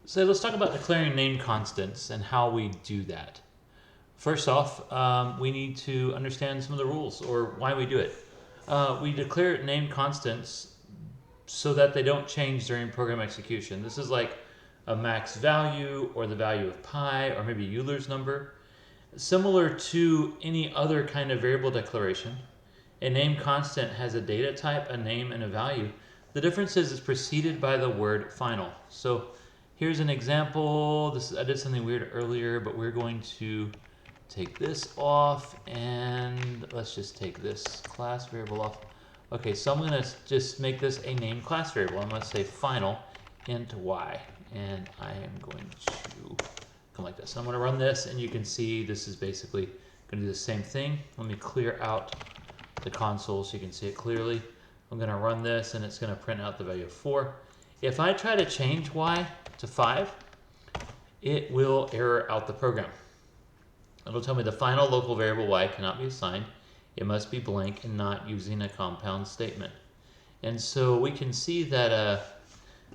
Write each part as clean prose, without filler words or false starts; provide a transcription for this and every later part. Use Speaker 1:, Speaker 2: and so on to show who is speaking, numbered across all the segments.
Speaker 1: So let's talk about declaring named constants and how we do that. First off, we need to understand some of the rules or why we do it. We declare named constants so that they don't change during program execution. This is like a max value or the value of pi or maybe Euler's number. Similar to any other kind of variable declaration, a named constant has a data type, a name, and a value. The difference is it's preceded by the word final. So here's an example. I did something weird earlier, but we're going to take this off and let's just take this class variable off. Okay, so I'm gonna just make this a named class variable. I'm gonna say final int y, and I am going to come like this. I'm gonna run this, and you can see this is basically gonna do the same thing. Let me clear out the console so you can see it clearly. I'm gonna run this, and it's gonna print out the value of 4. If I try to change y to 5, it will error out the program. It'll tell me the final local variable y cannot be assigned. It must be blank and not using a compound statement. And so we can see that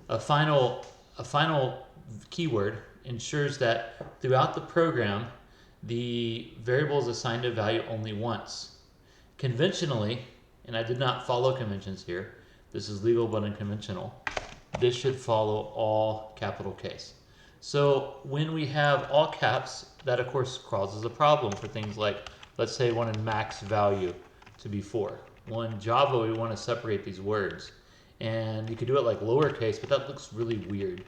Speaker 1: a final keyword ensures that throughout the program, the variable is assigned a value only once. Conventionally, and I did not follow conventions here, this is legal but unconventional, this should follow all capital case. So when we have all caps, that of course causes a problem for things like, let's say we wanted max value to be 4. Well, in Java, we want to separate these words. And you could do it like lowercase, but that looks really weird.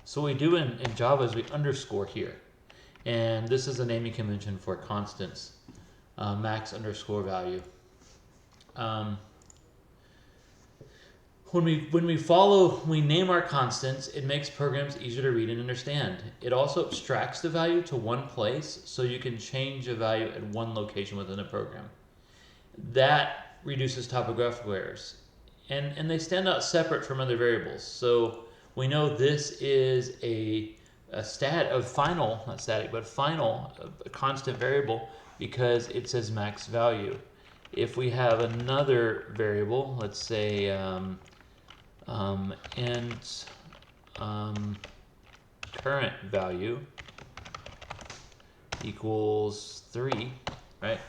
Speaker 1: So what we do in Java is we underscore here. And this is a naming convention for constants, max underscore value. When we name our constants, it makes programs easier to read and understand. It also abstracts the value to one place, so you can change a value at one location within a program. That reduces typographical errors. And they stand out separate from other variables. So we know this is a final, not static, but final, a constant variable because it says max value. If we have another variable, let's say int current value equals 3, right?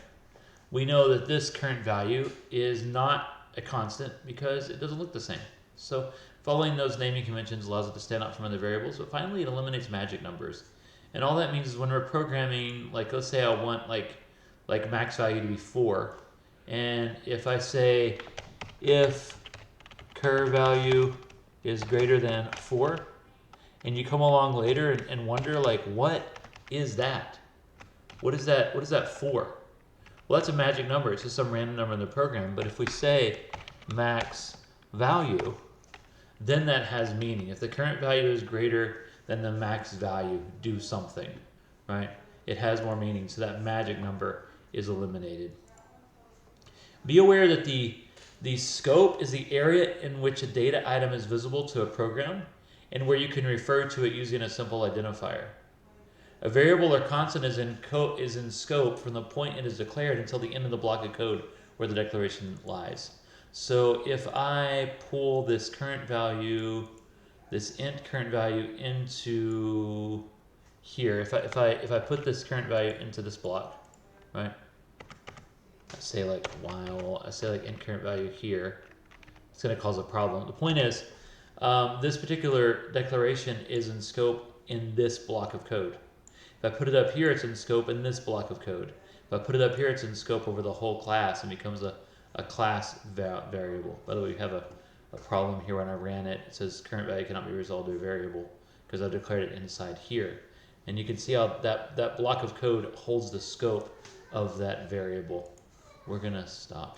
Speaker 1: We know that this current value is not a constant because it doesn't look the same. So following those naming conventions allows it to stand out from other variables, but finally it eliminates magic numbers. And all that means is when we're programming, like let's say I want like max value to be 4, and if I say if cur value is greater than 4, and you come along later and wonder like, what is that? What is that for? Well, that's a magic number. It's just some random number in the program. But if we say max value, then that has meaning. If the current value is greater than the max value, do something, right? It has more meaning, so that magic number is eliminated. Be aware that the scope is the area in which a data item is visible to a program and where you can refer to it using a simple identifier. A variable or constant is in scope from the point it is declared until the end of the block of code where the declaration lies. So if I pull this current value, this int current value into here, if I put this current value into this block, right? I say like int current value here, it's going to cause a problem. The point is, this particular declaration is in scope in this block of code. If I put it up here, it's in scope in this block of code. If I put it up here, it's in scope over the whole class and becomes a class variable. By the way, we have a problem here when I ran it. It says current value cannot be resolved to a variable because I declared it inside here. And you can see how that block of code holds the scope of that variable. We're going to stop.